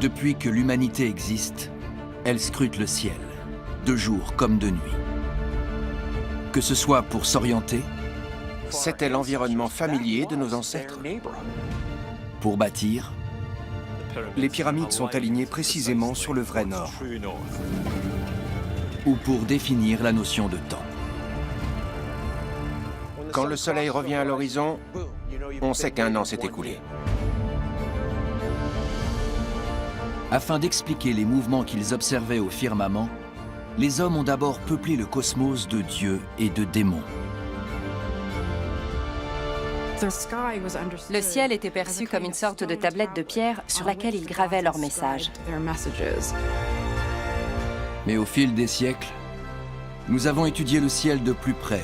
Depuis que l'humanité existe, elle scrute le ciel, de jour comme de nuit. Que ce soit pour s'orienter, C'était l'environnement familier de nos ancêtres. pour bâtir, Les pyramides sont alignées précisément sur le vrai nord. ou pour définir la notion de temps. Quand le soleil revient à l'horizon, on sait qu'un an s'est écoulé. Afin d'expliquer les mouvements qu'ils observaient au firmament, les hommes ont d'abord peuplé le cosmos de dieux et de démons. Le ciel était perçu comme une sorte de tablette de pierre sur laquelle ils gravaient leurs messages. Mais au fil des siècles, nous avons étudié le ciel de plus près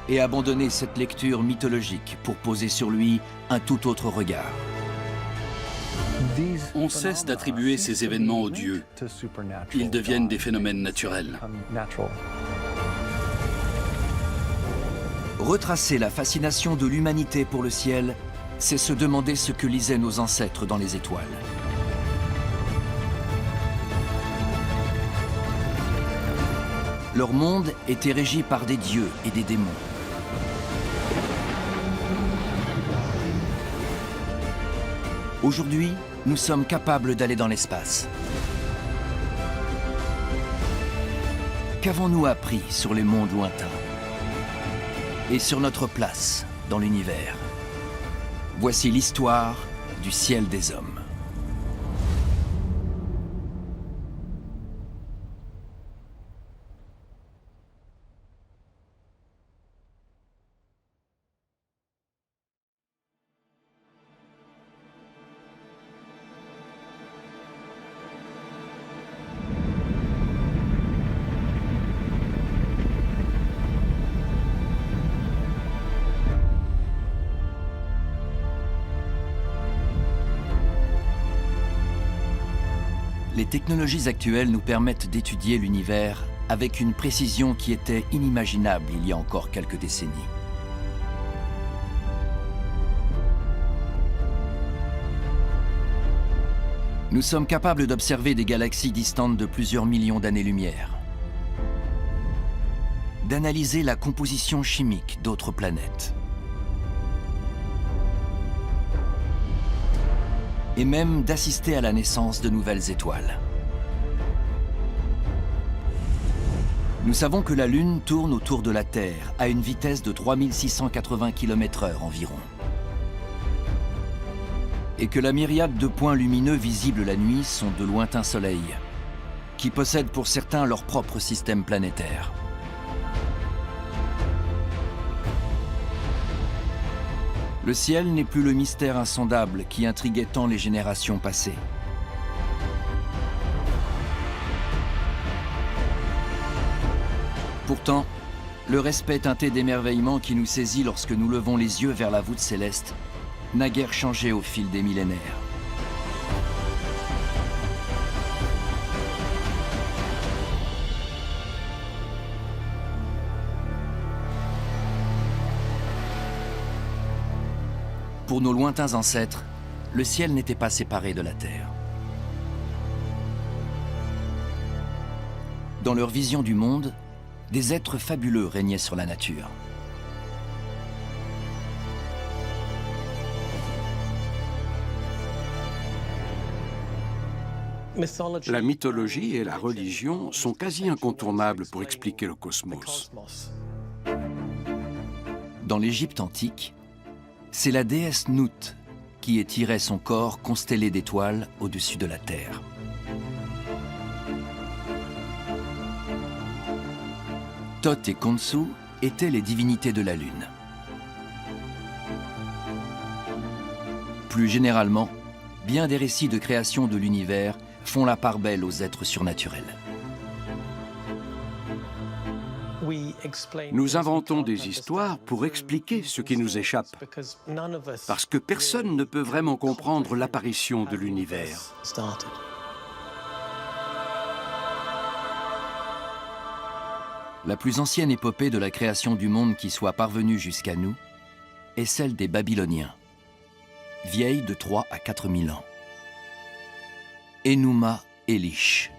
et abandonné cette lecture mythologique pour poser sur lui un tout autre regard. On cesse d'attribuer ces événements aux dieux. Ils deviennent des phénomènes naturels. Retracer la fascination de l'humanité pour le ciel, c'est se demander ce que lisaient nos ancêtres dans les étoiles. Leur monde était régi par des dieux et des démons. Aujourd'hui, nous sommes capables d'aller dans l'espace. Qu'avons-nous appris sur les mondes lointains et sur notre place dans l'univers? Voici l'histoire du ciel des hommes. Les technologies actuelles nous permettent d'étudier l'univers avec une précision qui était inimaginable il y a encore quelques décennies. Nous sommes capables d'observer des galaxies distantes de plusieurs millions d'années-lumière, d'analyser la composition chimique d'autres planètes, et même d'assister à la naissance de nouvelles étoiles. Nous savons que la Lune tourne autour de la Terre à une vitesse de 3680 km/h environ. Et que la myriade de points lumineux visibles la nuit sont de lointains soleils, qui possèdent pour certains leur propre système planétaire. Le ciel n'est plus le mystère insondable qui intriguait tant les générations passées. Pourtant, le respect teinté d'émerveillement qui nous saisit lorsque nous levons les yeux vers la voûte céleste n'a guère changé au fil des millénaires. Pour nos lointains ancêtres, le ciel n'était pas séparé de la terre. Dans leur vision du monde, des êtres fabuleux régnaient sur la nature. La mythologie et la religion sont quasi incontournables pour expliquer le cosmos. Dans l'Égypte antique, c'est la déesse Nout qui étirait son corps constellé d'étoiles au-dessus de la terre. Thoth et Khonsu étaient les divinités de la Lune. Plus généralement, bien des récits de création de l'univers font la part belle aux êtres surnaturels. Nous inventons des histoires pour expliquer ce qui nous échappe, parce que personne ne peut vraiment comprendre l'apparition de l'univers. La plus ancienne épopée de la création du monde qui soit parvenue jusqu'à nous est celle des Babyloniens, vieille de 3 à 4 000 ans. Enuma Elish.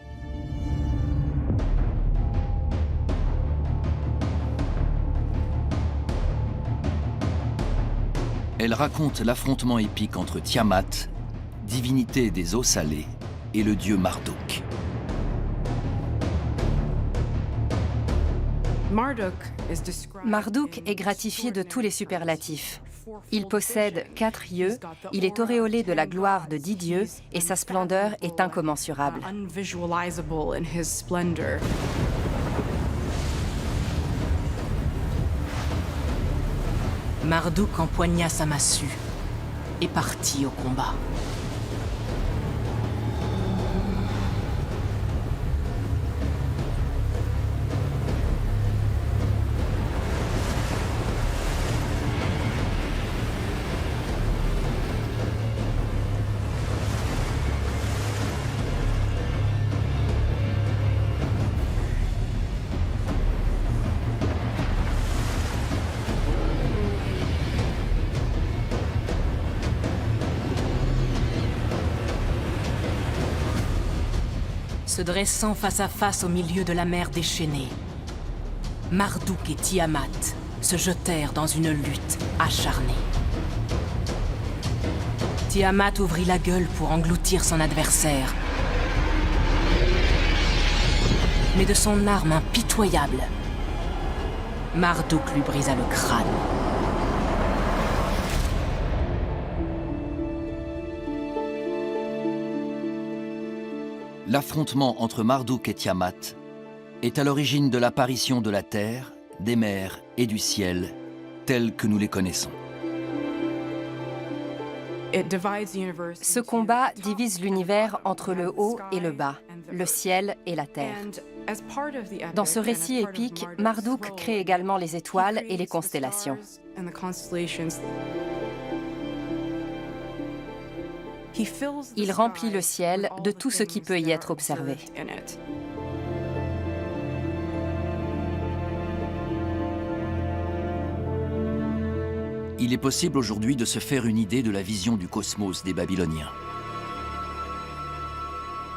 Elle raconte l'affrontement épique entre Tiamat, divinité des eaux salées, et le dieu Marduk. Marduk est gratifié de tous les superlatifs. Il possède 4 yeux, il est auréolé de la gloire de 10 dieux et sa splendeur est incommensurable. Marduk empoigna sa massue et partit au combat. Se dressant face à face au milieu de la mer déchaînée, Marduk et Tiamat se jetèrent dans une lutte acharnée. Tiamat ouvrit la gueule pour engloutir son adversaire. Mais de son arme impitoyable, Marduk lui brisa le crâne. L'affrontement entre Marduk et Tiamat est à l'origine de l'apparition de la terre, des mers et du ciel, tels que nous les connaissons. Ce combat divise l'univers entre le haut et le bas, le ciel et la terre. Dans ce récit épique, Marduk crée également les étoiles et les constellations. Il remplit le ciel de tout ce qui peut y être observé. Il est possible aujourd'hui de se faire une idée de la vision du cosmos des Babyloniens.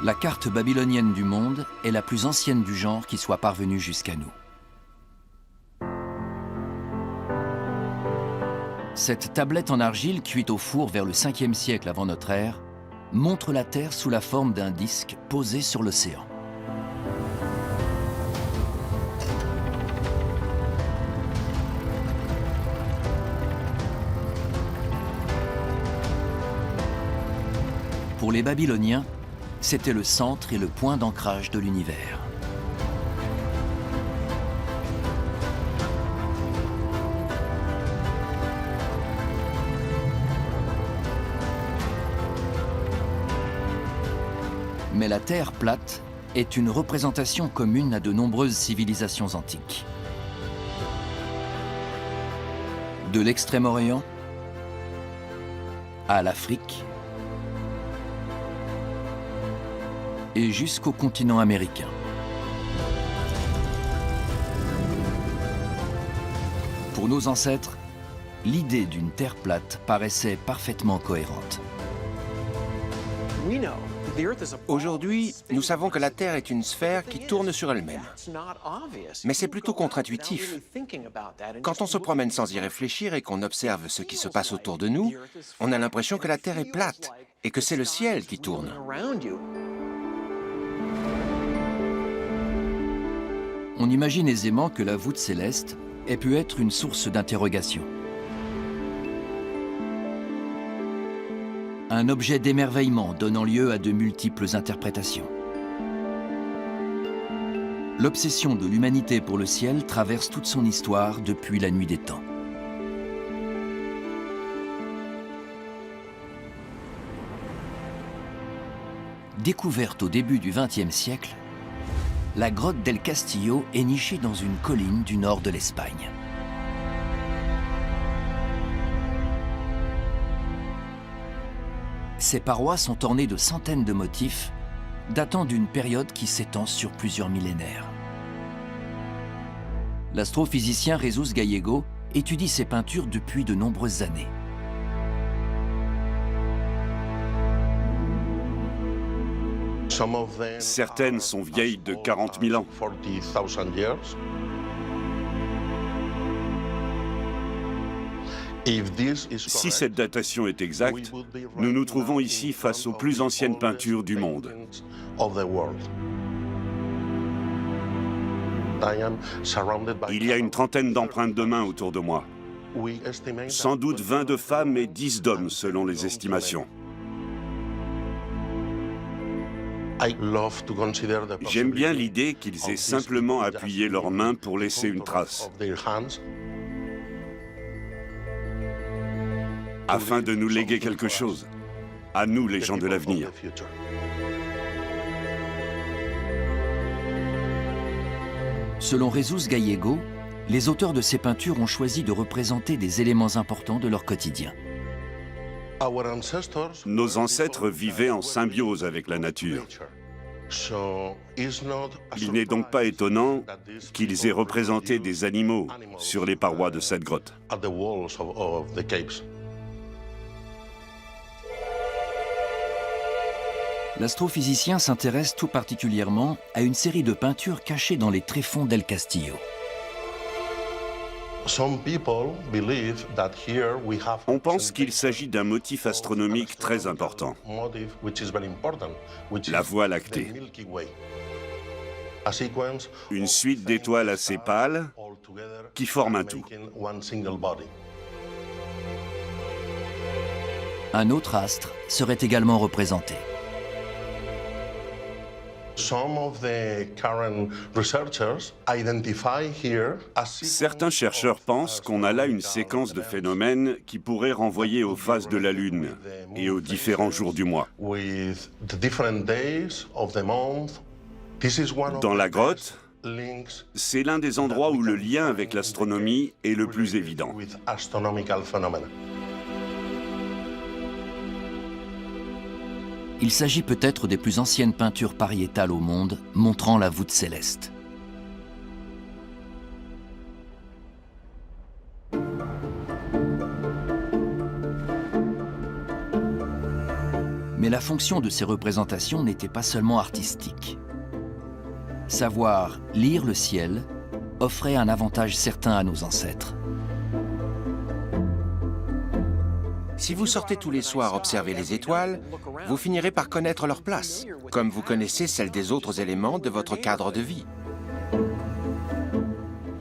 La carte babylonienne du monde est la plus ancienne du genre qui soit parvenue jusqu'à nous. Cette tablette en argile cuite au four vers le 5e siècle avant notre ère montre la Terre sous la forme d'un disque posé sur l'océan. Pour les Babyloniens, c'était le centre et le point d'ancrage de l'univers. Mais la Terre plate est une représentation commune à de nombreuses civilisations antiques. De l'Extrême-Orient à l'Afrique et jusqu'au continent américain. Pour nos ancêtres, l'idée d'une Terre plate paraissait parfaitement cohérente. Aujourd'hui, nous savons que la Terre est une sphère qui tourne sur elle-même. Mais c'est plutôt contre-intuitif. Quand on se promène sans y réfléchir et qu'on observe ce qui se passe autour de nous, on a l'impression que la Terre est plate et que c'est le ciel qui tourne. On imagine aisément que la voûte céleste ait pu être une source d'interrogation. Un objet d'émerveillement donnant lieu à de multiples interprétations. L'obsession de l'humanité pour le ciel traverse toute son histoire depuis la nuit des temps. Découverte au début du XXe siècle, la grotte del Castillo est nichée dans une colline du nord de l'Espagne. Ces parois sont ornées de centaines de motifs datant d'une période qui s'étend sur plusieurs millénaires. L'astrophysicien Jesus Gallego étudie ces peintures depuis de nombreuses années. « Certaines sont vieilles de 40 000 ans. Si cette datation est exacte, nous nous trouvons ici face aux plus anciennes peintures du monde. Il y a une trentaine d'empreintes de mains autour de moi. Sans doute 20 de femmes et 10 d'hommes selon les estimations. J'aime bien l'idée qu'ils aient simplement appuyé leurs mains pour laisser une trace, afin de nous léguer quelque chose, à nous les gens de l'avenir. Selon Jesus Gallego, les auteurs de ces peintures ont choisi de représenter des éléments importants de leur quotidien. Nos ancêtres vivaient en symbiose avec la nature. Il n'est donc pas étonnant qu'ils aient représenté des animaux sur les parois de cette grotte. L'astrophysicien s'intéresse tout particulièrement à une série de peintures cachées dans les tréfonds d'El Castillo. On pense qu'il s'agit d'un motif astronomique très important, la Voie lactée. Une suite d'étoiles assez pâles qui forment un tout. Un autre astre serait également représenté. Certains chercheurs pensent qu'on a là une séquence de phénomènes qui pourraient renvoyer aux phases de la Lune et aux différents jours du mois. Dans la grotte, c'est l'un des endroits où le lien avec l'astronomie est le plus évident. Il s'agit peut-être des plus anciennes peintures pariétales au monde montrant la voûte céleste. Mais la fonction de ces représentations n'était pas seulement artistique. Savoir lire le ciel offrait un avantage certain à nos ancêtres. Si vous sortez tous les soirs observer les étoiles, vous finirez par connaître leur place, comme vous connaissez celle des autres éléments de votre cadre de vie.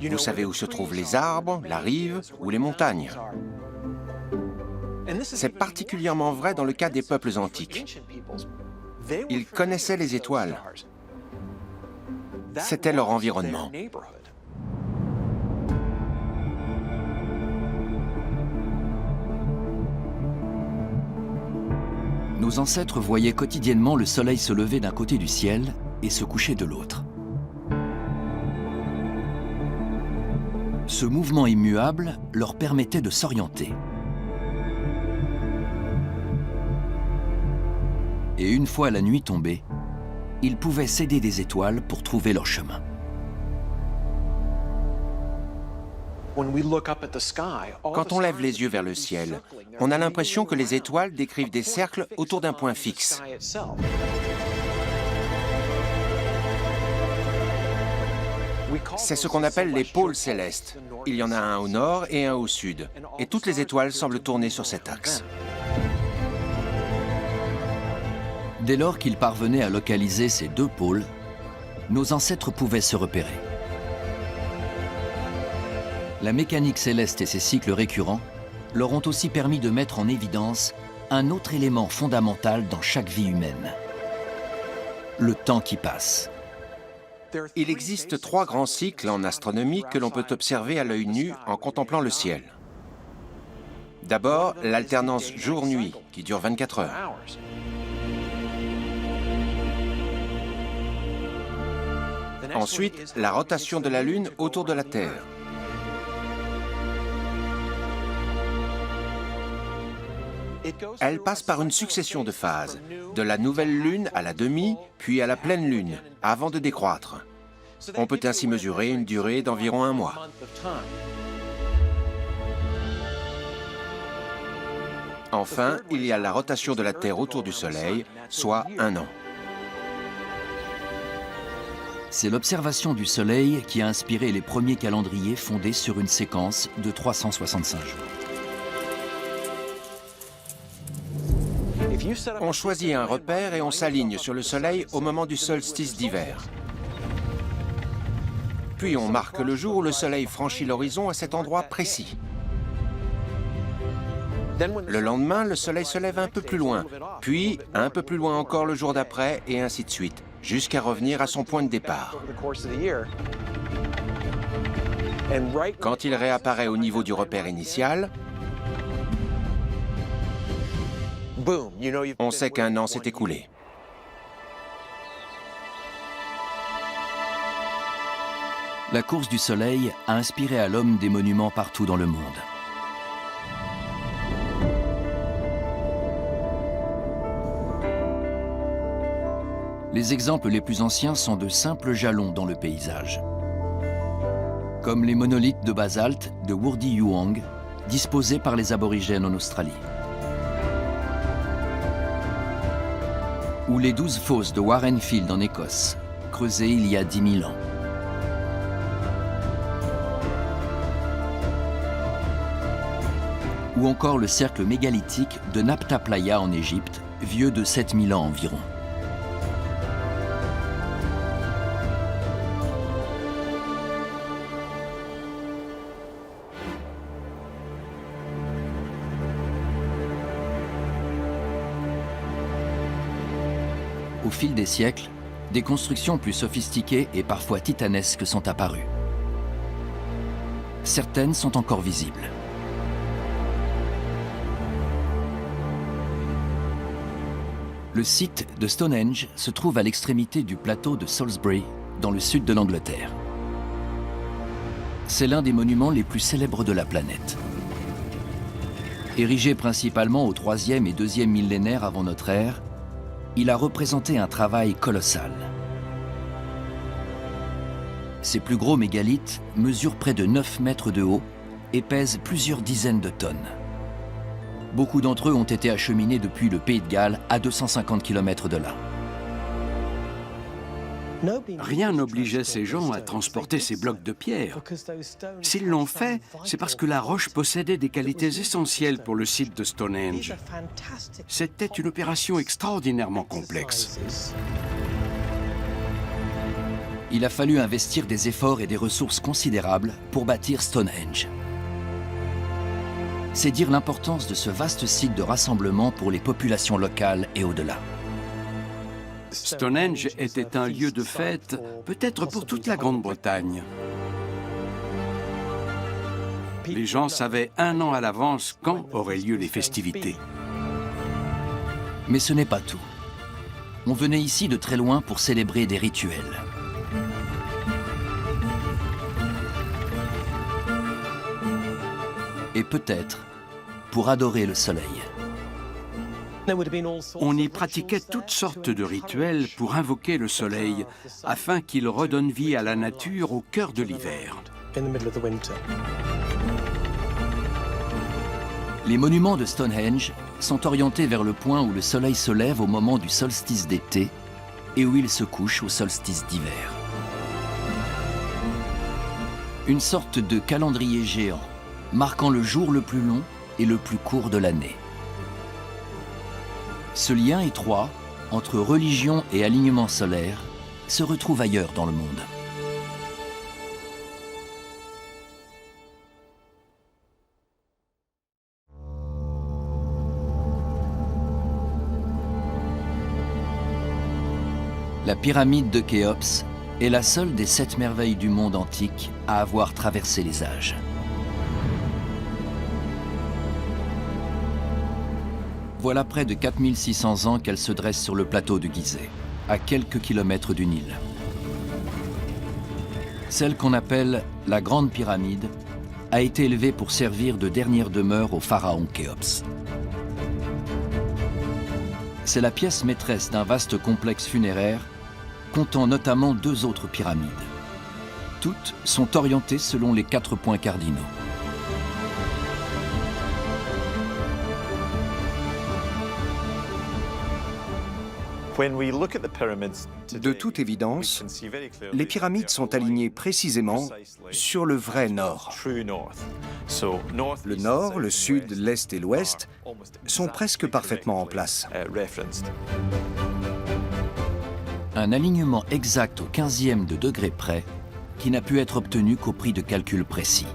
Vous savez où se trouvent les arbres, la rive ou les montagnes. C'est particulièrement vrai dans le cas des peuples antiques. Ils connaissaient les étoiles. C'était leur environnement. Nos ancêtres voyaient quotidiennement le soleil se lever d'un côté du ciel et se coucher de l'autre. Ce mouvement immuable leur permettait de s'orienter. Et une fois la nuit tombée, ils pouvaient s'aider des étoiles pour trouver leur chemin. Quand on lève les yeux vers le ciel, on a l'impression que les étoiles décrivent des cercles autour d'un point fixe. C'est ce qu'on appelle les pôles célestes. Il y en a un au nord et un au sud. Et toutes les étoiles semblent tourner sur cet axe. Dès lors qu'ils parvenaient à localiser ces deux pôles, nos ancêtres pouvaient se repérer. La mécanique céleste et ses cycles récurrents leur ont aussi permis de mettre en évidence un autre élément fondamental dans chaque vie humaine: le temps qui passe. Il existe 3 grands cycles en astronomie que l'on peut observer à l'œil nu en contemplant le ciel. D'abord, l'alternance jour-nuit, qui dure 24 heures. Ensuite, la rotation de la Lune autour de la Terre. Elle passe par une succession de phases, de la nouvelle lune à la demi, puis à la pleine lune, avant de décroître. On peut ainsi mesurer une durée d'environ 1 mois. Enfin, il y a la rotation de la Terre autour du Soleil, soit 1 an. C'est l'observation du Soleil qui a inspiré les premiers calendriers fondés sur une séquence de 365 jours. On choisit un repère et on s'aligne sur le Soleil au moment du solstice d'hiver. Puis on marque le jour où le Soleil franchit l'horizon à cet endroit précis. Le lendemain, le Soleil se lève un peu plus loin, puis un peu plus loin encore le jour d'après, et ainsi de suite, jusqu'à revenir à son point de départ. Quand il réapparaît au niveau du repère initial, on sait qu'un an s'est écoulé. La course du Soleil a inspiré à l'homme des monuments partout dans le monde. Les exemples les plus anciens sont de simples jalons dans le paysage, comme les monolithes de basalte de Wurdi Youang, disposés par les aborigènes en Australie, ou les 12 fosses de Warrenfield en Écosse, creusées il y a 10 000 ans. Ou encore le cercle mégalithique de Nabta Playa en Égypte, vieux de 7000 ans environ. Au fil des siècles, des constructions plus sophistiquées et parfois titanesques sont apparues. Certaines sont encore visibles. Le site de Stonehenge se trouve à l'extrémité du plateau de Salisbury, dans le sud de l'Angleterre. C'est l'un des monuments les plus célèbres de la planète. Érigé principalement au 3e et 2e millénaire avant notre ère, il a représenté un travail colossal. Ces plus gros mégalithes mesurent près de 9 mètres de haut et pèsent plusieurs dizaines de tonnes. Beaucoup d'entre eux ont été acheminés depuis le Pays de Galles à 250 km de là. Rien n'obligeait ces gens à transporter ces blocs de pierre. S'ils l'ont fait, c'est parce que la roche possédait des qualités essentielles pour le site de Stonehenge. C'était une opération extraordinairement complexe. Il a fallu investir des efforts et des ressources considérables pour bâtir Stonehenge. C'est dire l'importance de ce vaste site de rassemblement pour les populations locales et au-delà. Stonehenge était un lieu de fête, peut-être pour toute la Grande-Bretagne. Les gens savaient un an à l'avance quand auraient lieu les festivités. Mais ce n'est pas tout. On venait ici de très loin pour célébrer des rituels. Et peut-être pour adorer le soleil. On y pratiquait toutes sortes de rituels pour invoquer le soleil, afin qu'il redonne vie à la nature au cœur de l'hiver. Les monuments de Stonehenge sont orientés vers le point où le soleil se lève au moment du solstice d'été et où il se couche au solstice d'hiver. Une sorte de calendrier géant, marquant le jour le plus long et le plus court de l'année. Ce lien étroit entre religion et alignement solaire se retrouve ailleurs dans le monde. La pyramide de Khéops est la seule des 7 merveilles du monde antique à avoir traversé les âges. Voilà près de 4600 ans qu'elle se dresse sur le plateau de Gizeh, à quelques kilomètres du Nil. Celle qu'on appelle la Grande Pyramide a été élevée pour servir de dernière demeure au pharaon Khéops. C'est la pièce maîtresse d'un vaste complexe funéraire comptant notamment 2 autres pyramides. Toutes sont orientées selon les 4 points cardinaux. De toute évidence, les pyramides sont alignées précisément sur le vrai nord. Le nord, le sud, l'est et l'ouest sont presque parfaitement en place. Un alignement exact au 15e de degré près qui n'a pu être obtenu qu'au prix de calculs précis.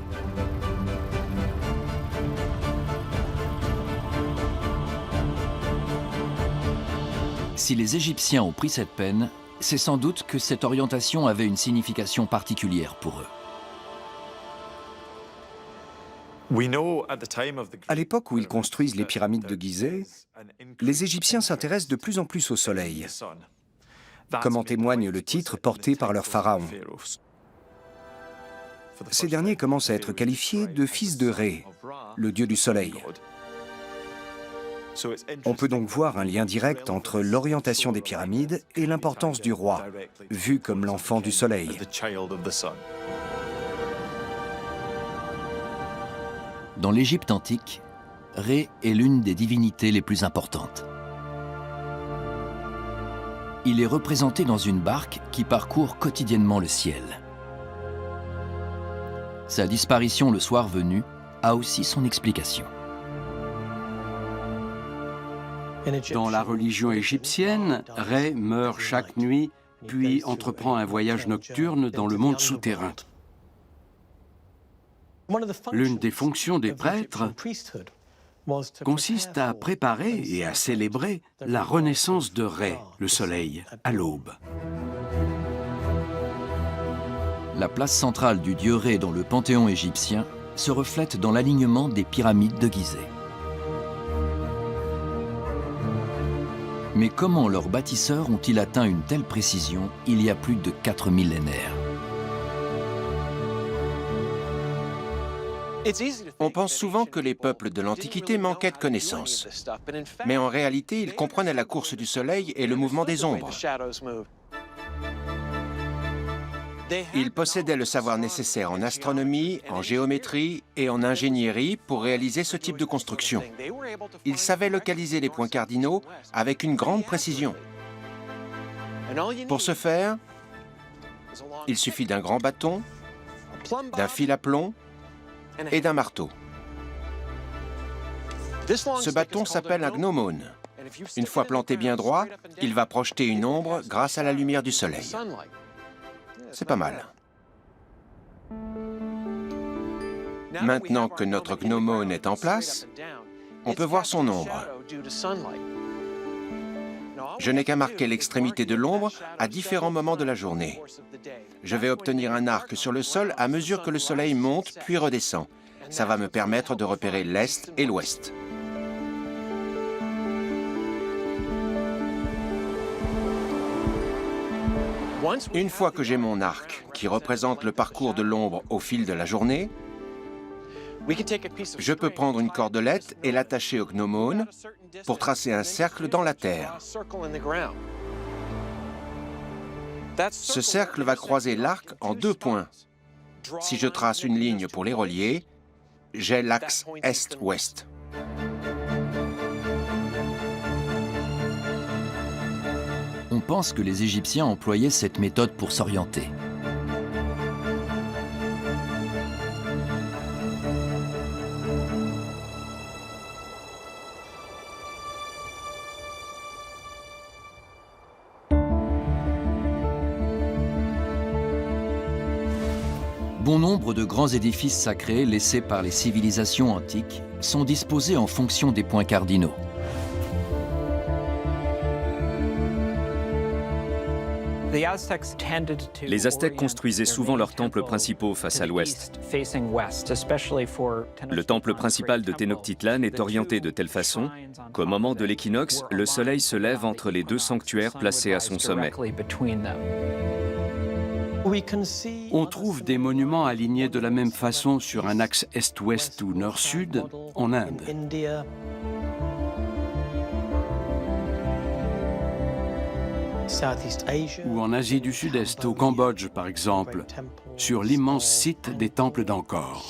Si les Égyptiens ont pris cette peine, c'est sans doute que cette orientation avait une signification particulière pour eux. À l'époque où ils construisent les pyramides de Gizeh, les Égyptiens s'intéressent de plus en plus au soleil, comme en témoigne le titre porté par leur pharaon. Ces derniers commencent à être qualifiés de fils de Ré, le dieu du soleil. On peut donc voir un lien direct entre l'orientation des pyramides et l'importance du roi, vu comme l'enfant du soleil. Dans l'Égypte antique, Ré est l'une des divinités les plus importantes. Il est représenté dans une barque qui parcourt quotidiennement le ciel. Sa disparition le soir venu a aussi son explication. Dans la religion égyptienne, Ré meurt chaque nuit, puis entreprend un voyage nocturne dans le monde souterrain. L'une des fonctions des prêtres consiste à préparer et à célébrer la renaissance de Ré, le soleil, à l'aube. La place centrale du dieu Ré dans le panthéon égyptien se reflète dans l'alignement des pyramides de Gizeh. Mais comment leurs bâtisseurs ont-ils atteint une telle précision il y a plus de 4 millénaires? On pense souvent que les peuples de l'Antiquité manquaient de connaissances. Mais en réalité, ils comprenaient la course du soleil et le mouvement des ombres. Ils possédaient le savoir nécessaire en astronomie, en géométrie et en ingénierie pour réaliser ce type de construction. Ils savaient localiser les points cardinaux avec une grande précision. Pour ce faire, il suffit d'un grand bâton, d'un fil à plomb et d'un marteau. Ce bâton s'appelle un gnomone. Une fois planté bien droit, il va projeter une ombre grâce à la lumière du soleil. C'est pas mal. Maintenant que notre gnomone est en place, on peut voir son ombre. Je n'ai qu'à marquer l'extrémité de l'ombre à différents moments de la journée. Je vais obtenir un arc sur le sol à mesure que le soleil monte puis redescend. Ça va me permettre de repérer l'est et l'ouest. Une fois que j'ai mon arc, qui représente le parcours de l'ombre au fil de la journée, je peux prendre une cordelette et l'attacher au gnomone pour tracer un cercle dans la terre. Ce cercle va croiser l'arc en 2 points. Si je trace une ligne pour les relier, j'ai l'axe est-ouest. On pense que les Égyptiens employaient cette méthode pour s'orienter. Bon nombre de grands édifices sacrés laissés par les civilisations antiques sont disposés en fonction des points cardinaux. Les Aztèques construisaient souvent leurs temples principaux face à l'ouest. Le temple principal de Tenochtitlan est orienté de telle façon qu'au moment de l'équinoxe, le soleil se lève entre les 2 sanctuaires placés à son sommet. On trouve des monuments alignés de la même façon sur un axe est-ouest ou nord-sud en Inde. Ou en Asie du Sud-Est, au Cambodge par exemple, sur l'immense site des temples d'Angkor.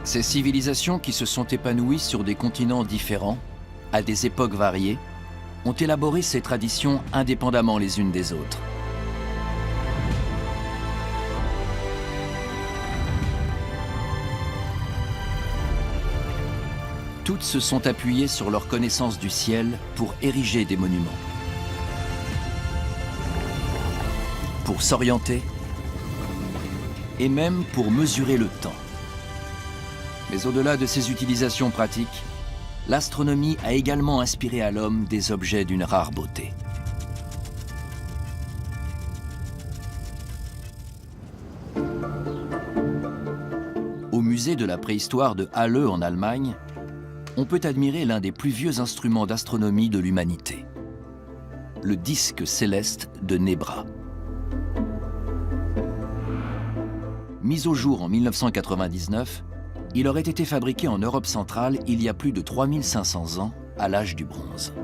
Ces civilisations qui se sont épanouies sur des continents différents, à des époques variées, ont élaboré ces traditions indépendamment les unes des autres. Toutes se sont appuyées sur leur connaissance du ciel pour ériger des monuments. Pour s'orienter et même pour mesurer le temps. Mais au-delà de ces utilisations pratiques, l'astronomie a également inspiré à l'homme des objets d'une rare beauté. Au musée de la préhistoire de Halle en Allemagne, on peut admirer l'un des plus vieux instruments d'astronomie de l'humanité, le disque céleste de Nebra. Mis au jour en 1999, il aurait été fabriqué en Europe centrale il y a plus de 3500 ans, à l'âge du bronze.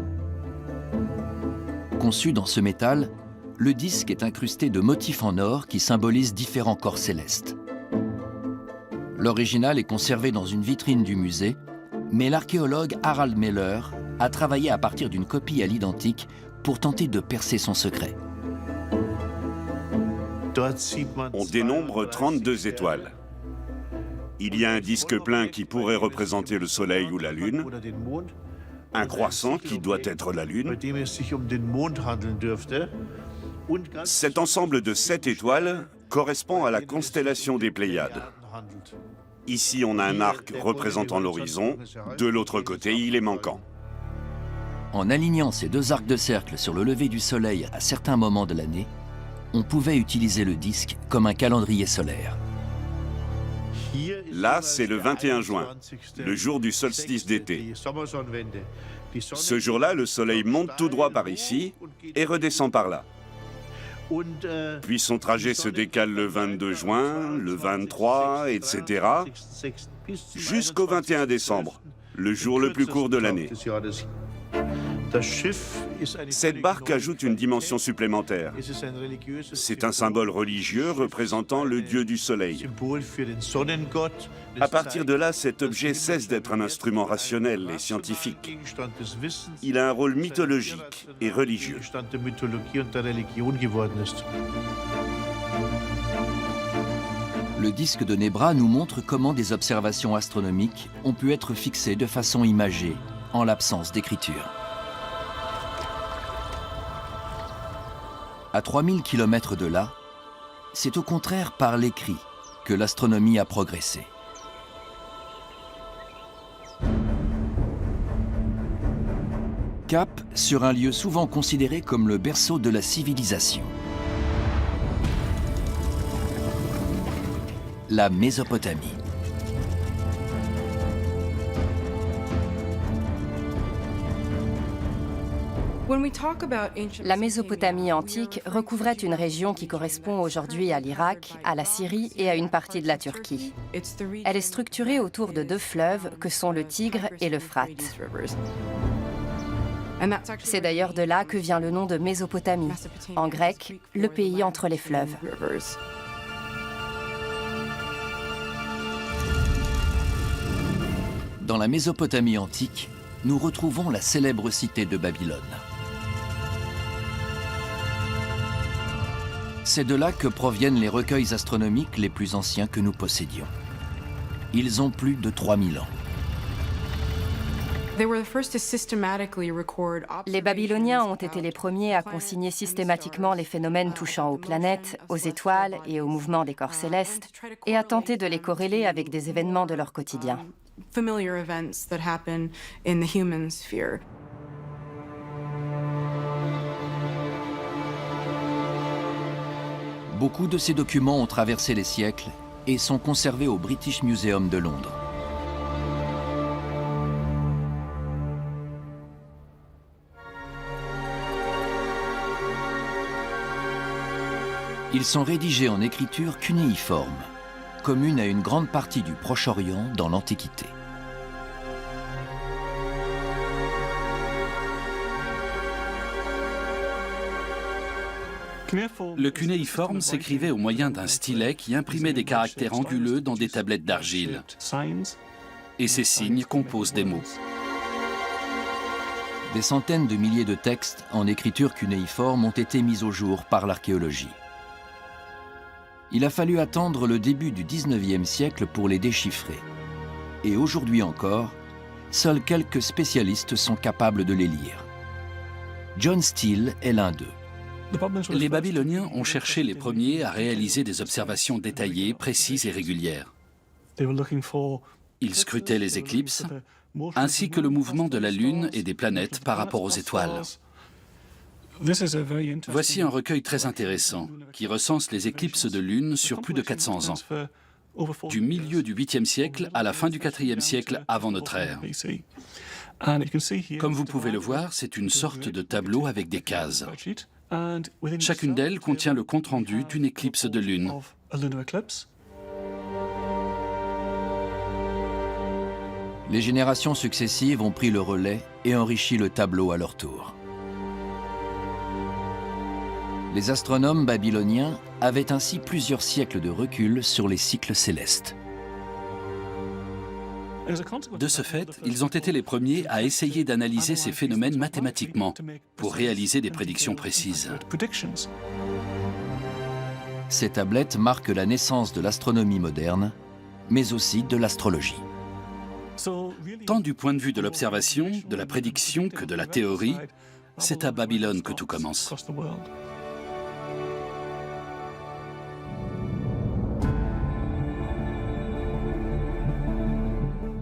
Conçu dans ce métal, le disque est incrusté de motifs en or qui symbolisent différents corps célestes. L'original est conservé dans une vitrine du musée, mais l'archéologue Harald Meller a travaillé à partir d'une copie à l'identique pour tenter de percer son secret. On dénombre 32 étoiles. Il y a un disque plein qui pourrait représenter le Soleil ou la Lune, un croissant qui doit être la Lune. Cet ensemble de 7 étoiles correspond à la constellation des Pléiades. Ici, on a un arc représentant l'horizon. De l'autre côté, il est manquant. En alignant ces deux arcs de cercle sur le lever du Soleil à certains moments de l'année, on pouvait utiliser le disque comme un calendrier solaire. Là, c'est le 21 juin, le jour du solstice d'été. Ce jour-là, le Soleil monte tout droit par ici et redescend par là. Puis son trajet se décale le 22 juin, le 23, etc., jusqu'au 21 décembre, le jour le plus court de l'année. Cette barque ajoute une dimension supplémentaire. C'est un symbole religieux représentant le dieu du soleil. À partir de là, cet objet cesse d'être un instrument rationnel et scientifique. Il a un rôle mythologique et religieux. Le disque de Nebra nous montre comment des observations astronomiques ont pu être fixées de façon imagée, en l'absence d'écriture. À 3000 km de là, c'est au contraire par l'écrit que l'astronomie a progressé. Cap sur un lieu souvent considéré comme le berceau de la civilisation. La Mésopotamie. La Mésopotamie antique recouvrait une région qui correspond aujourd'hui à l'Irak, à la Syrie et à une partie de la Turquie. Elle est structurée autour de deux fleuves que sont le Tigre et l'Euphrate. C'est d'ailleurs de là que vient le nom de Mésopotamie, en grec, le pays entre les fleuves. Dans la Mésopotamie antique, nous retrouvons la célèbre cité de Babylone. C'est de là que proviennent les recueils astronomiques les plus anciens que nous possédions. Ils ont plus de 3000 ans. Les Babyloniens ont été les premiers à consigner systématiquement les phénomènes touchant aux planètes, aux étoiles et au mouvement des corps célestes, et à tenter de les corréler avec des événements de leur quotidien. Beaucoup de ces documents ont traversé les siècles et sont conservés au British Museum de Londres. Ils sont rédigés en écriture cunéiforme, commune à une grande partie du Proche-Orient dans l'Antiquité. Le cunéiforme s'écrivait au moyen d'un stylet qui imprimait des caractères anguleux dans des tablettes d'argile. Et ces signes composent des mots. Des centaines de milliers de textes en écriture cunéiforme ont été mis au jour par l'archéologie. Il a fallu attendre le début du 19e siècle pour les déchiffrer. Et aujourd'hui encore, seuls quelques spécialistes sont capables de les lire. John Steele est l'un d'eux. Les Babyloniens ont cherché les premiers à réaliser des observations détaillées, précises et régulières. Ils scrutaient les éclipses, ainsi que le mouvement de la Lune et des planètes par rapport aux étoiles. Voici un recueil très intéressant qui recense les éclipses de Lune sur plus de 400 ans, du milieu du 8e siècle à la fin du 4e siècle avant notre ère. Comme vous pouvez le voir, c'est une sorte de tableau avec des cases. Chacune d'elles contient le compte-rendu d'une éclipse de Lune. Les générations successives ont pris le relais et enrichi le tableau à leur tour. Les astronomes babyloniens avaient ainsi plusieurs siècles de recul sur les cycles célestes. De ce fait, ils ont été les premiers à essayer d'analyser ces phénomènes mathématiquement pour réaliser des prédictions précises. Ces tablettes marquent la naissance de l'astronomie moderne, mais aussi de l'astrologie. Tant du point de vue de l'observation, de la prédiction que de la théorie, c'est à Babylone que tout commence.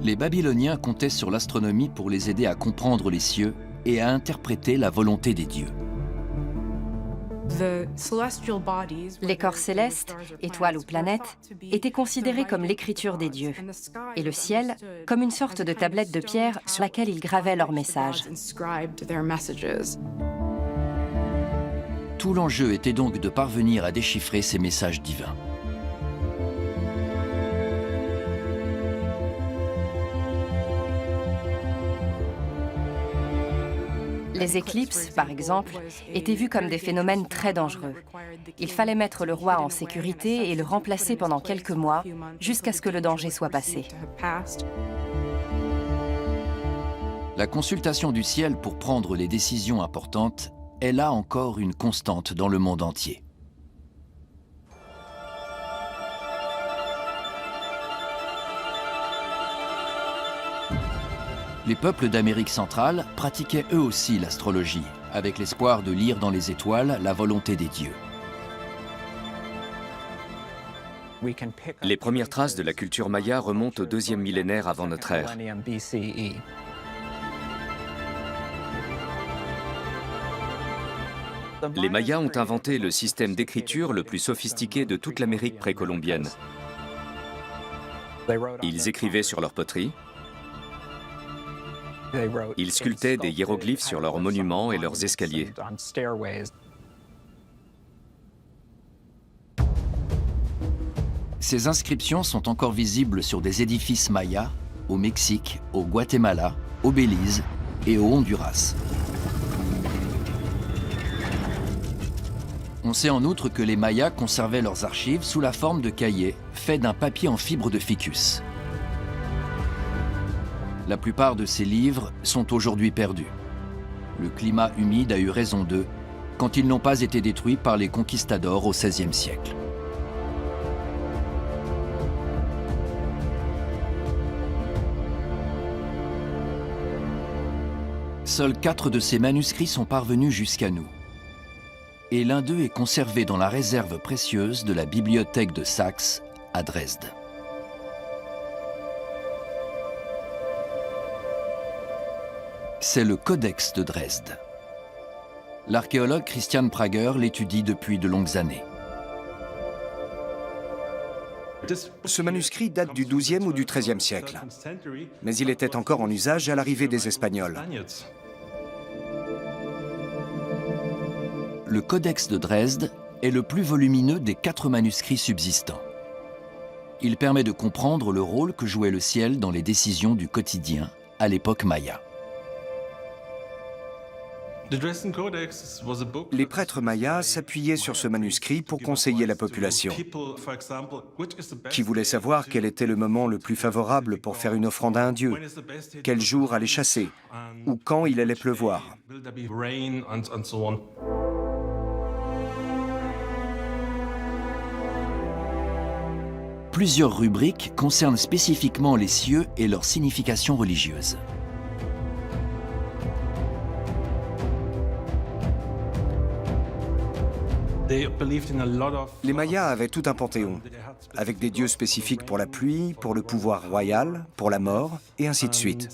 Les Babyloniens comptaient sur l'astronomie pour les aider à comprendre les cieux et à interpréter la volonté des dieux. Les corps célestes, étoiles ou planètes, étaient considérés comme l'écriture des dieux, et le ciel comme une sorte de tablette de pierre sur laquelle ils gravaient leurs messages. Tout l'enjeu était donc de parvenir à déchiffrer ces messages divins. Les éclipses, par exemple, étaient vues comme des phénomènes très dangereux. Il fallait mettre le roi en sécurité et le remplacer pendant quelques mois, jusqu'à ce que le danger soit passé. La consultation du ciel pour prendre les décisions importantes est là encore une constante dans le monde entier. Les peuples d'Amérique centrale pratiquaient eux aussi l'astrologie, avec l'espoir de lire dans les étoiles la volonté des dieux. Les premières traces de la culture maya remontent au 2e millénaire avant notre ère. Les Mayas ont inventé le système d'écriture le plus sophistiqué de toute l'Amérique précolombienne. Ils écrivaient sur leur poterie. Ils sculptaient des hiéroglyphes sur leurs monuments et leurs escaliers. Ces inscriptions sont encore visibles sur des édifices mayas au Mexique, au Guatemala, au Belize et au Honduras. On sait en outre que les Mayas conservaient leurs archives sous la forme de cahiers faits d'un papier en fibre de ficus. La plupart de ces livres sont aujourd'hui perdus. Le climat humide a eu raison d'eux quand ils n'ont pas été détruits par les conquistadors au XVIe siècle. Seuls 4 de ces manuscrits sont parvenus jusqu'à nous. Et l'un d'eux est conservé dans la réserve précieuse de la bibliothèque de Saxe à Dresde. C'est le Codex de Dresde. L'archéologue Christian Prager l'étudie depuis de longues années. Ce manuscrit date du XIIe ou du XIIIe siècle, mais il était encore en usage à l'arrivée des Espagnols. Le Codex de Dresde est le plus volumineux des 4 manuscrits subsistants. Il permet de comprendre le rôle que jouait le ciel dans les décisions du quotidien à l'époque maya. Les prêtres mayas s'appuyaient sur ce manuscrit pour conseiller la population, qui voulait savoir quel était le moment le plus favorable pour faire une offrande à un dieu, quel jour aller chasser, ou quand il allait pleuvoir. Plusieurs rubriques concernent spécifiquement les cieux et leur signification religieuse. Les Mayas avaient tout un panthéon, avec des dieux spécifiques pour la pluie, pour le pouvoir royal, pour la mort, et ainsi de suite.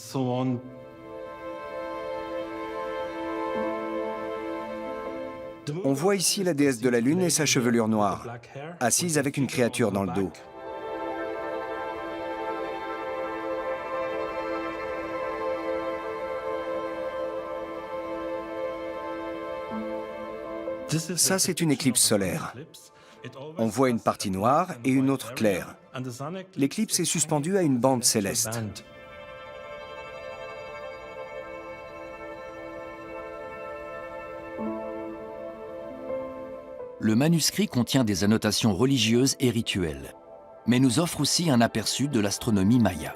On voit ici la déesse de la lune et sa chevelure noire, assise avec une créature dans le dos. Ça, c'est une éclipse solaire. On voit une partie noire et une autre claire. L'éclipse est suspendue à une bande céleste. Le manuscrit contient des annotations religieuses et rituelles, mais nous offre aussi un aperçu de l'astronomie maya.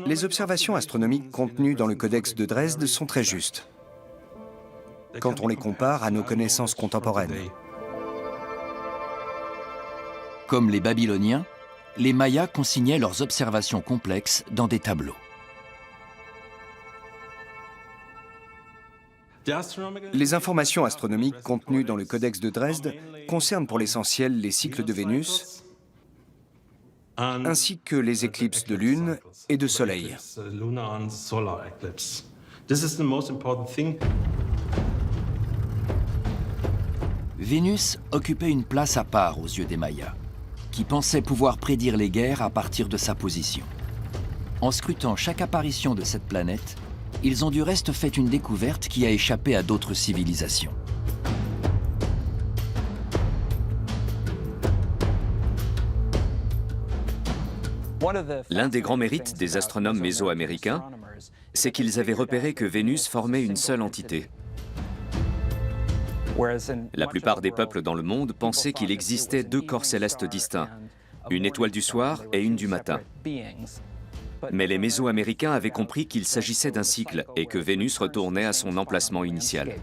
Les observations astronomiques contenues dans le Codex de Dresde sont très justes, quand on les compare à nos connaissances contemporaines. Comme les Babyloniens, les Mayas consignaient leurs observations complexes dans des tableaux. Les informations astronomiques contenues dans le Codex de Dresde concernent pour l'essentiel les cycles de Vénus, ainsi que les éclipses de lune et de soleil. Vénus occupait une place à part aux yeux des Mayas, qui pensaient pouvoir prédire les guerres à partir de sa position. En scrutant chaque apparition de cette planète, ils ont du reste fait une découverte qui a échappé à d'autres civilisations. L'un des grands mérites des astronomes mésoaméricains, c'est qu'ils avaient repéré que Vénus formait une seule entité. La plupart des peuples dans le monde pensaient qu'il existait deux corps célestes distincts, une étoile du soir et une du matin. Mais les Mésoaméricains avaient compris qu'il s'agissait d'un cycle et que Vénus retournait à son emplacement initial.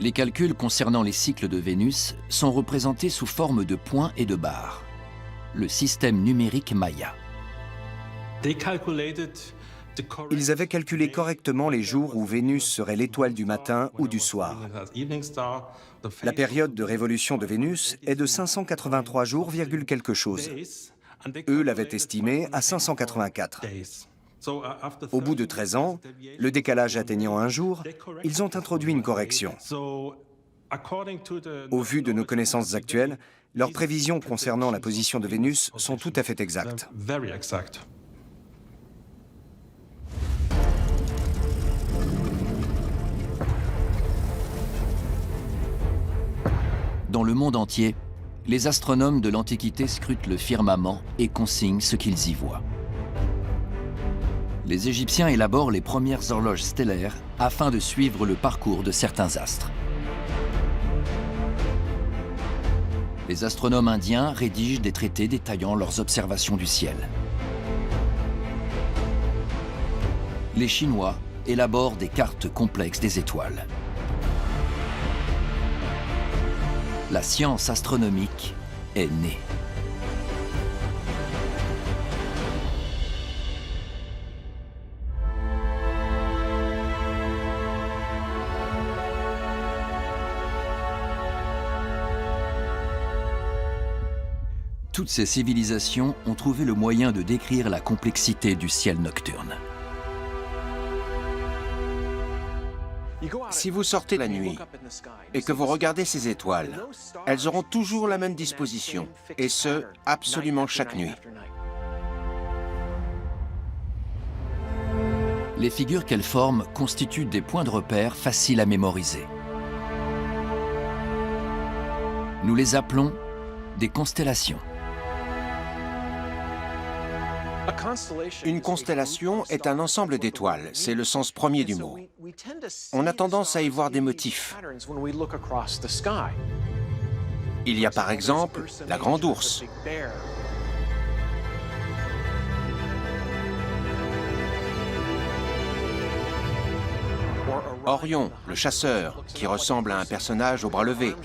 Les calculs concernant les cycles de Vénus sont représentés sous forme de points et de barres, le système numérique maya. Ils avaient calculé correctement les jours où Vénus serait l'étoile du matin ou du soir. La période de révolution de Vénus est de 583 jours, quelque chose. Eux l'avaient estimé à 584. Au bout de 13 ans, le décalage atteignant un jour, ils ont introduit une correction. Au vu de nos connaissances actuelles, leurs prévisions concernant la position de Vénus sont tout à fait exactes. Dans le monde entier, les astronomes de l'Antiquité scrutent le firmament et consignent ce qu'ils y voient. Les Égyptiens élaborent les premières horloges stellaires afin de suivre le parcours de certains astres. Les astronomes indiens rédigent des traités détaillant leurs observations du ciel. Les Chinois élaborent des cartes complexes des étoiles. La science astronomique est née. Toutes ces civilisations ont trouvé le moyen de décrire la complexité du ciel nocturne. Si vous sortez la nuit et que vous regardez ces étoiles, elles auront toujours la même disposition, et ce, absolument chaque nuit. Les figures qu'elles forment constituent des points de repère faciles à mémoriser. Nous les appelons des constellations. Une constellation est un ensemble d'étoiles, c'est le sens premier du mot. On a tendance à y voir des motifs. Il y a par exemple la Grande Ourse. Orion, le chasseur, qui ressemble à un personnage au bras levé.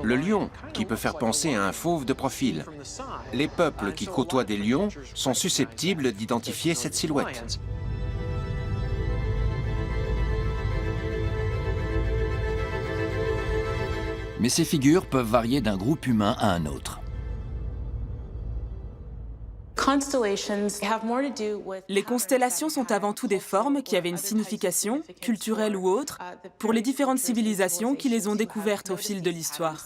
Le lion, qui peut faire penser à un fauve de profil. Les peuples qui côtoient des lions sont susceptibles d'identifier cette silhouette. Mais ces figures peuvent varier d'un groupe humain à un autre. Les constellations sont avant tout des formes qui avaient une signification, culturelle ou autre, pour les différentes civilisations qui les ont découvertes au fil de l'histoire.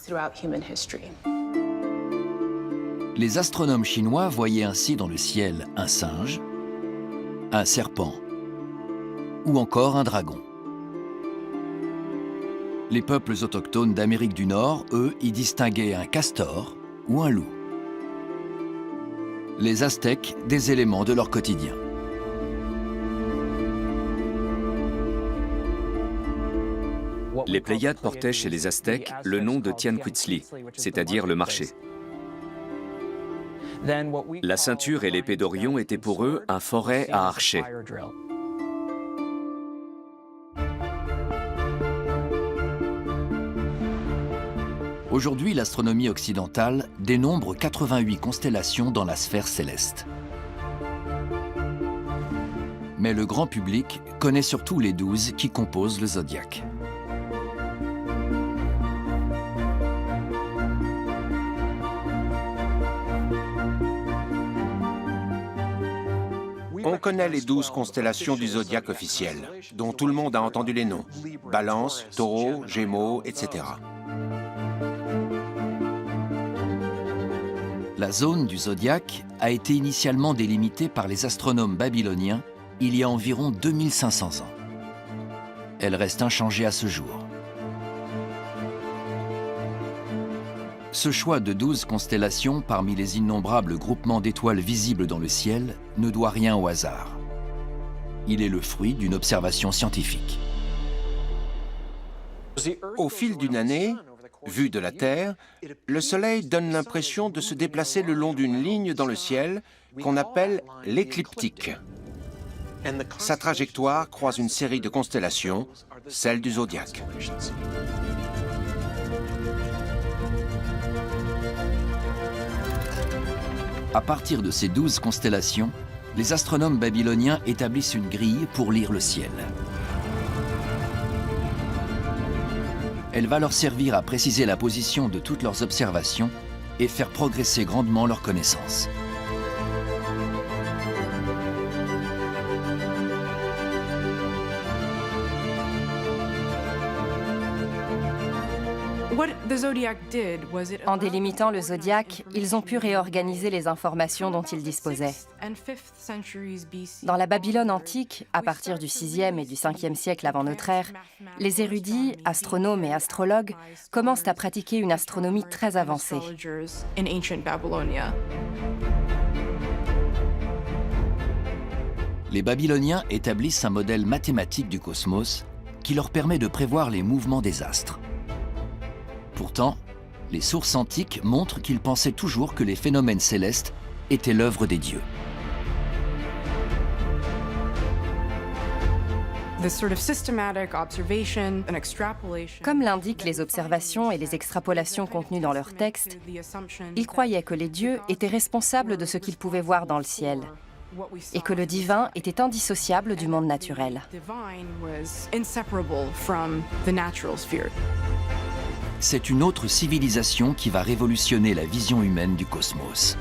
Les astronomes chinois voyaient ainsi dans le ciel un singe, un serpent ou encore un dragon. Les peuples autochtones d'Amérique du Nord, eux, y distinguaient un castor ou un loup. Les Aztèques, des éléments de leur quotidien. Les Pléiades portaient chez les Aztèques le nom de Tianquetzli, c'est-à-dire le marché. La ceinture et l'épée d'Orion étaient pour eux un forêt à archer. Aujourd'hui, l'astronomie occidentale dénombre 88 constellations dans la sphère céleste. Mais le grand public connaît surtout les 12 qui composent le zodiaque. On connaît les 12 constellations du zodiaque officiel, dont tout le monde a entendu les noms. Balance, Taureau, Gémeaux, etc. La zone du zodiaque a été initialement délimitée par les astronomes babyloniens il y a environ 2500 ans. Elle reste inchangée à ce jour. Ce choix de 12 constellations parmi les innombrables groupements d'étoiles visibles dans le ciel ne doit rien au hasard. Il est le fruit d'une observation scientifique. Au fil d'une année, vu de la Terre, le Soleil donne l'impression de se déplacer le long d'une ligne dans le ciel qu'on appelle l'écliptique. Sa trajectoire croise une série de constellations, celle du zodiaque. À partir de ces 12 constellations, les astronomes babyloniens établissent une grille pour lire le ciel. Elle va leur servir à préciser la position de toutes leurs observations et faire progresser grandement leurs connaissances. En délimitant le zodiaque, ils ont pu réorganiser les informations dont ils disposaient. Dans la Babylone antique, à partir du 6e et du 5e siècle avant notre ère, les érudits, astronomes et astrologues commencent à pratiquer une astronomie très avancée. Les Babyloniens établissent un modèle mathématique du cosmos qui leur permet de prévoir les mouvements des astres. Pourtant, les sources antiques montrent qu'ils pensaient toujours que les phénomènes célestes étaient l'œuvre des dieux. Comme l'indiquent les observations et les extrapolations contenues dans leurs textes, ils croyaient que les dieux étaient responsables de ce qu'ils pouvaient voir dans le ciel et que le divin était indissociable du monde naturel. C'est une autre civilisation qui va révolutionner la vision humaine du cosmos.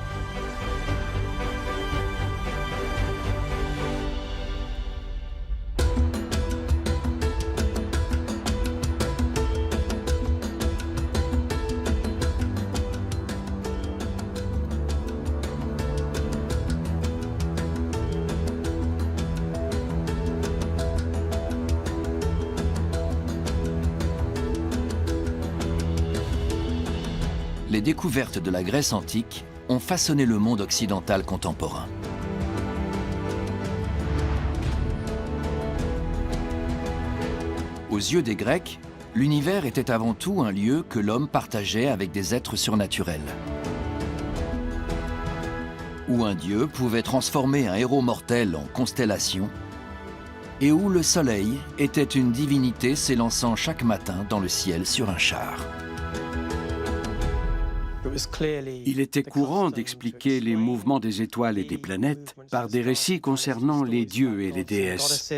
les découvertes de la Grèce antique ont façonné le monde occidental contemporain. Aux yeux des Grecs, l'univers était avant tout un lieu que l'homme partageait avec des êtres surnaturels. Où un dieu pouvait transformer un héros mortel en constellation, et où le soleil était une divinité s'élançant chaque matin dans le ciel sur un char. Il était courant d'expliquer les mouvements des étoiles et des planètes par des récits concernant les dieux et les déesses.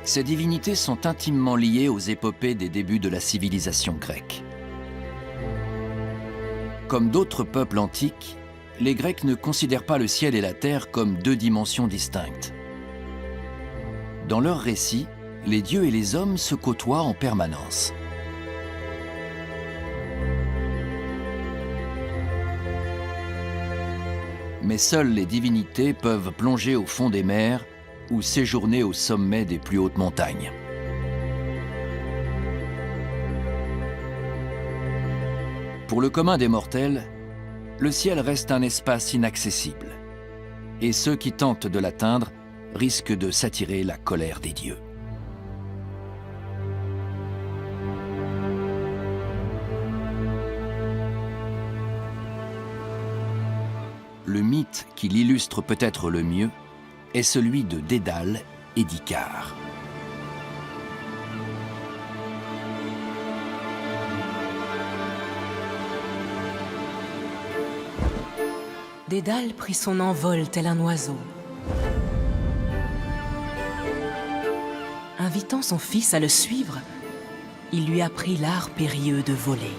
Ces divinités sont intimement liées aux épopées des débuts de la civilisation grecque. Comme d'autres peuples antiques, les Grecs ne considèrent pas le ciel et la terre comme deux dimensions distinctes. Dans leurs récits, les dieux et les hommes se côtoient en permanence. Mais seules les divinités peuvent plonger au fond des mers ou séjourner au sommet des plus hautes montagnes. Pour le commun des mortels, le ciel reste un espace inaccessible, et ceux qui tentent de l'atteindre risquent de s'attirer la colère des dieux. Le mythe qui l'illustre peut-être le mieux est celui de Dédale et d'Icare. Dédale prit son envol tel un oiseau. Invitant son fils à le suivre, il lui apprit l'art périlleux de voler.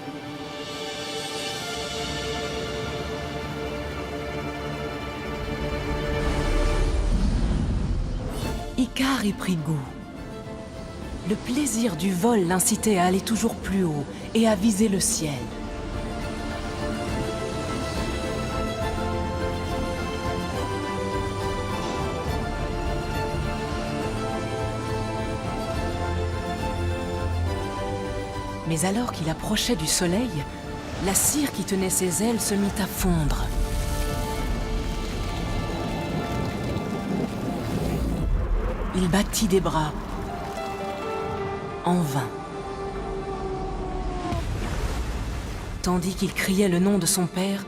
Icare y prit goût. Le plaisir du vol l'incitait à aller toujours plus haut et à viser le ciel. Mais alors qu'il approchait du soleil, la cire qui tenait ses ailes se mit à fondre. Il battit des bras, en vain. Tandis qu'il criait le nom de son père,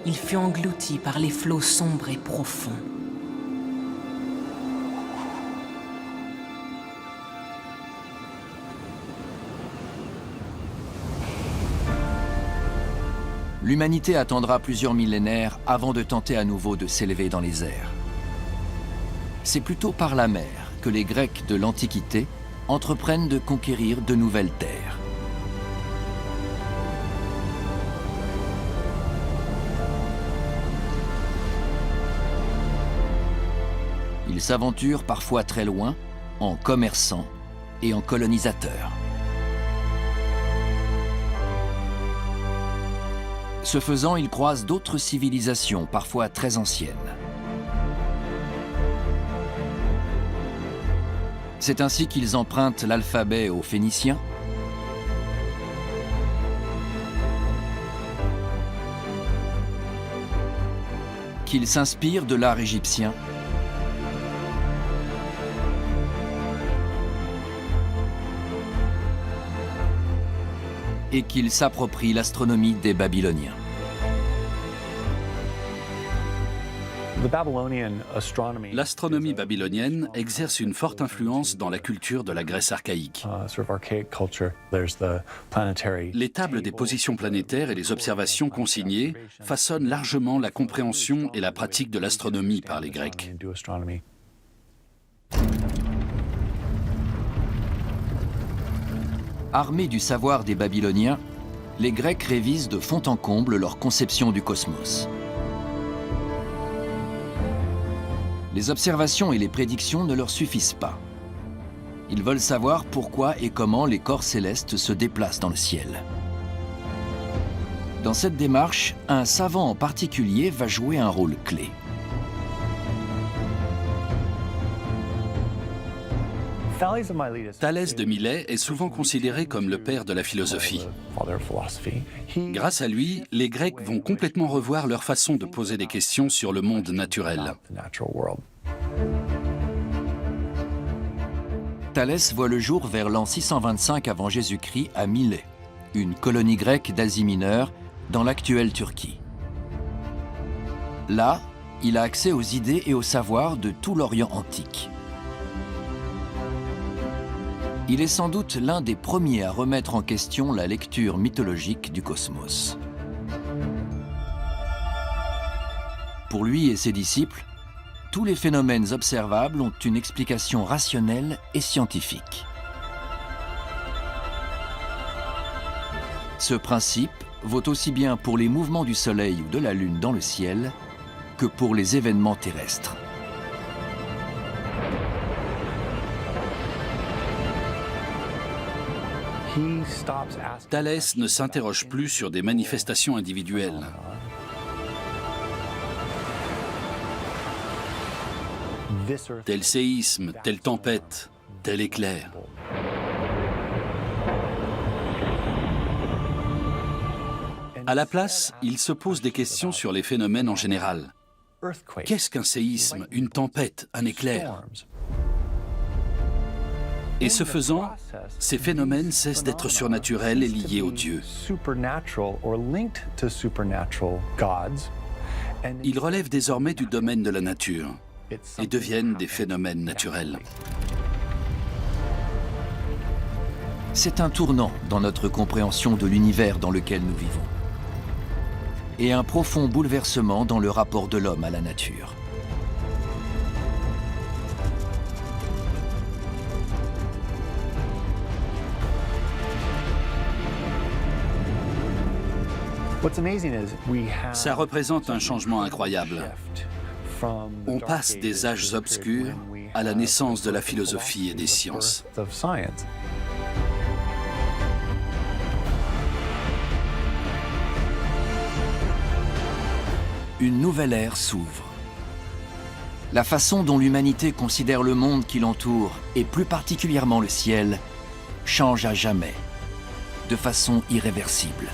il fut englouti par les flots sombres et profonds. L'humanité attendra plusieurs millénaires avant de tenter à nouveau de s'élever dans les airs. C'est plutôt par la mer que les Grecs de l'Antiquité entreprennent de conquérir de nouvelles terres. Ils s'aventurent parfois très loin, en commerçants et en colonisateurs. Ce faisant, ils croisent d'autres civilisations, parfois très anciennes. C'est ainsi qu'ils empruntent l'alphabet aux Phéniciens, qu'ils s'inspirent de l'art égyptien, et qu'ils s'approprient l'astronomie des Babyloniens. L'astronomie babylonienne exerce une forte influence dans la culture de la Grèce archaïque. Les tables des positions planétaires et les observations consignées façonnent largement la compréhension et la pratique de l'astronomie par les Grecs. Armés du savoir des Babyloniens, les Grecs révisent de fond en comble leur conception du cosmos. Les observations et les prédictions ne leur suffisent pas. Ils veulent savoir pourquoi et comment les corps célestes se déplacent dans le ciel. Dans cette démarche, un savant en particulier va jouer un rôle clé. Thalès de Milet est souvent considéré comme le père de la philosophie. Grâce à lui, les Grecs vont complètement revoir leur façon de poser des questions sur le monde naturel. Thalès voit le jour vers l'an 625 avant Jésus-Christ à Milet, une colonie grecque d'Asie mineure dans l'actuelle Turquie. Là, il a accès aux idées et aux savoirs de tout l'Orient antique. Il est sans doute l'un des premiers à remettre en question la lecture mythologique du cosmos. Pour lui et ses disciples, tous les phénomènes observables ont une explication rationnelle et scientifique. Ce principe vaut aussi bien pour les mouvements du Soleil ou de la Lune dans le ciel que pour les événements terrestres. Thalès ne s'interroge plus sur des manifestations individuelles. Tel séisme, telle tempête, tel éclair. À la place, il se pose des questions sur les phénomènes en général. Qu'est-ce qu'un séisme, une tempête, un éclair? Et ce faisant, ces phénomènes cessent d'être surnaturels et liés aux dieux. Ils relèvent désormais du domaine de la nature et deviennent des phénomènes naturels. C'est un tournant dans notre compréhension de l'univers dans lequel nous vivons. Et un profond bouleversement dans le rapport de l'homme à la nature. Ça représente un changement incroyable. On passe des âges obscurs à la naissance de la philosophie et des sciences. Une nouvelle ère s'ouvre. La façon dont l'humanité considère le monde qui l'entoure, et plus particulièrement le ciel, change à jamais, de façon irréversible.